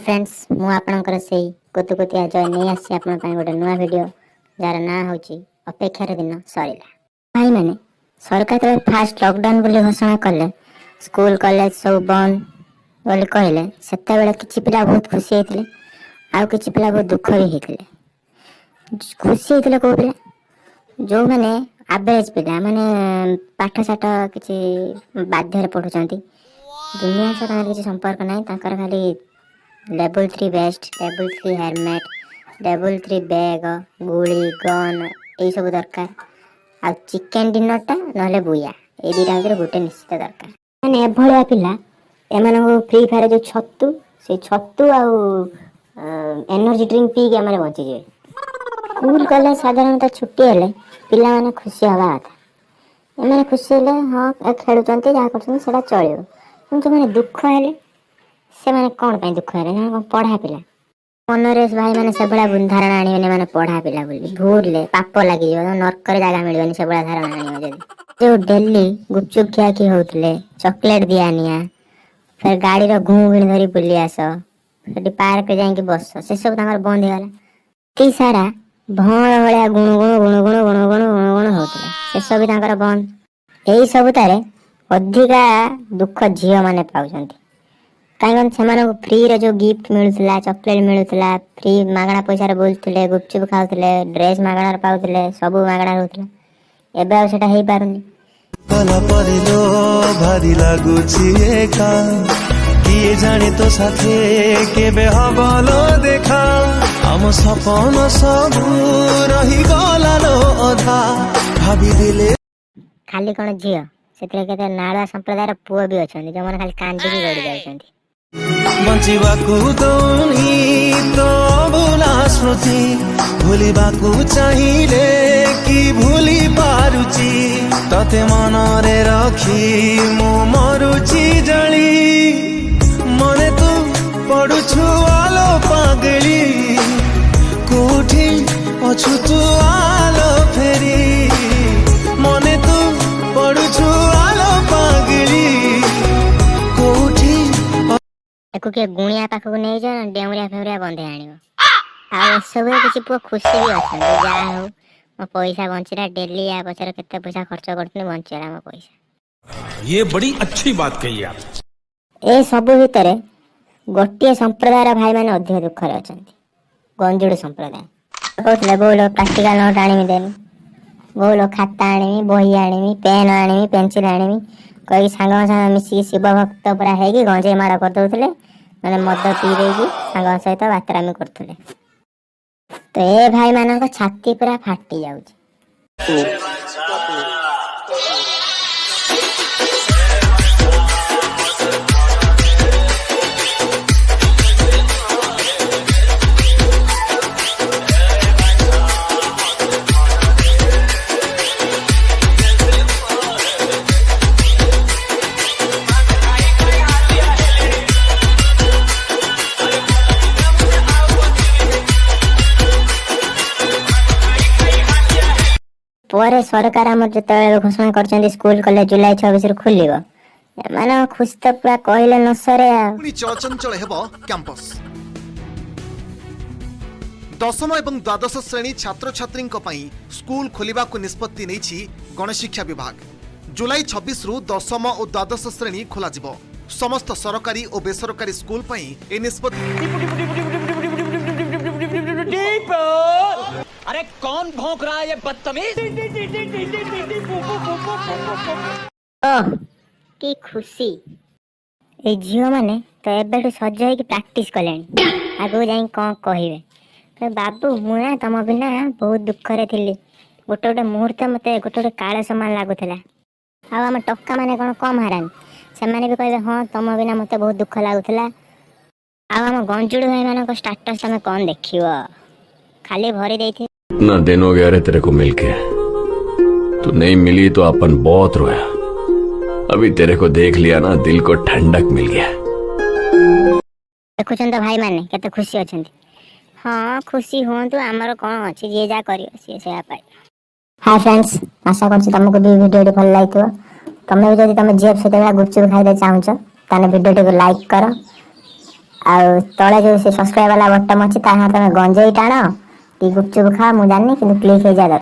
Friends मु आपणकर से कुतुकुतिया जय नहीं आसी आपण पई गोटे नुआ वीडियो जार ना होची अपेक्षार दिन सरीला। भाई माने सरकार तो फास्ट लॉकडाउन बोली घोषणा कले स्कूल कॉलेज सब बंद बोली कहले सेते बेले किछि पिला बहुत खुशी हेतिले आउ किछि पिला बहुत दुख भी हेतिले। खुशी हेतिले को पिला जो माने एवरेज पिला माने पाठ साठ किछि बाध्यरे पढुचंती दुनिया से किसी संपर्क नहीं तांकर खाली level 3 best level 3 helmet level 3 bag Gudi gun यही सब दरकार आ चिकेन डिनर टा नहले बुया ए दुटा भीतर गोटे निश्चित दरकार। माने एभलिया पिला एमान फ्री फायर जो छतु से छतु आ एनर्जी ड्रिंक पी के माने बंची जे स्कूल कॉलेज साधारणतः छुट्टी हेले पिला माने खुशी हवा था एमाने खुशी हेले हां खेलुचंती जा करछन सेटा चलियो किंतु माने दुख हेले से माने कोन पई दुख हेले ना पढ़ा पिला मनरे भाई माने से बड़ा धारणा आनिबे माने पढ़ा पिला बोली भूलले पाप लागि जो नरक रे जागा मिलबेनी से बड़ा धारणा आनिबे जदी जो डेली गुपचुप खिया की होतले चॉकलेट दियानिया फिर गाड़ी रो घूम घिन धरी बुली आस फिर पार्क जाई के बस से सब तांगर बंद हे गला ती सारा भण भलिया गुण गुण गुण गुण गुण गुण गुण गुण होतले से सब तांगर बंद एही सब तारे अधिका दुख झियो माने पाउछंती काइगन सेमाने फ्री रे जो गिफ्ट मिलुतला चॉकलेट मिलुतला फ्री मागणा पैसा रे बोलथले गुपचुप खाउतले ड्रेस मागणा रे पाउतले सब मागणा रहउतला एबे आ सेटा हेई पारुनी कला परिलो भारी लागुची एका किए जाने तो साथे केबे हबलो देखा हम सपन सब रही गला लो अधा भाभी दिले खाली कोन झियो सेतरे केते नाड़ा संप्रदायर पुओ भी अछन जो मन खाली कांदी भी गड़ी जाउछंती बंचिबाकू दौनी तो भूला स्मृति भूलिबाकू चाहिए कि भूली पारुची तते मनरे रखी मो मरुची जली मने तू पड़ुछु आलो पागली कोठी अछु तू आलो फेरी मने तू पड़ुछु आलो पागली एको के गुणिया पाखक नहीं जा डेमरिया फेमरिया बंधे आनिबो आ सब किछि पो खुशी भी अछन जा हो मो पैसा बंचिरा डेली आ बचर केते पैसा खर्च करतनी बंचिरा मो पैसा। ये बड़ी अच्छी बात कही आप। ए सब भितरे गोटिए संप्रदायर भाई माने अधिक दुख रे अछंती गंजुड़ संप्रदाय कहतले बोलो प्रैक्टिकल नोट आनिमी देनी बोलो खाता आनिमी बही आनिमी पेन आनिमी पेंसिल आनिमी कई सांग सांग मिसी शिव भक्त पूरा है गंजे माड़ कर दउतले माने मद पी देगी सांग सहित बातरामी करथले तो ए भाई मानक छाती पूरा फाटी जाउची। पर सरकार आम जो घोषणा कर स्कूल कॉलेज जुलाई 26 खोलिबो माने खुश तो पूरा कहले न सरे चलचंचल हेबो कैंपस दशम एवं द्वादश श्रेणी छात्र छात्री स्कूल खोलिबा को निष्पत्ति नेछि गणशिक्षा विभाग जुलाई 26 रु दशम और द्वादश श्रेणी खोला जिवो समस्त सरकारी और बेसरकारी स्कूल पई ए निष्पत्ति। अरे कौन भौंक रहा है ये बदतमीज? ओह की खुशी ए झियो माने तो एबेठु सज होई प्रैक्टिस कलेनी आगो जाई कोन कहिबे तो बाबू मु ना तम बिना बहुत दुख रे थिली गोटे गोटे मुहूर्त मते गोटे गोटे काल समान लागुथला आ हम टक्का माने कोन कम हारान से माने भी कहबे हां तम बिना मते बहुत दुख लागुथला आ हम गंजुड़ भाई माने को स्टेटस तमे कोन देखियो खाली भरी देथि इतना दिन हो गया रे तेरे को मिलके तू नहीं मिली तो अपन बहुत रोया अभी तेरे को देख लिया ना दिल को ठंडक मिल गया। देखुछन तो भाई माने केते खुशी अछंती हां खुशी होंतु हमर कोन अछि जे जा करियो से से पाई। हाय फ्रेंड्स आशा करछि तुमको भी वीडियो भल लागितो तमे भी जदि तमे जेब से देला गुपचुप खाइ दे चाहू छ ताने वीडियो को लाइक करो ଆଉ ତଳେ ଯୋଉ ସେ ସବସ୍କ୍ରାଇବ ବାଲା ବଟମ ଅଛି ତା ତମେ ଗଞ୍ଜେଇ ଟାଣ କି ଗୁପଚୁପ ଖା ମୁଁ ଜାଣିନି କିନ୍ତୁ କ୍ଲିକ୍ ହେଇଯାଏ।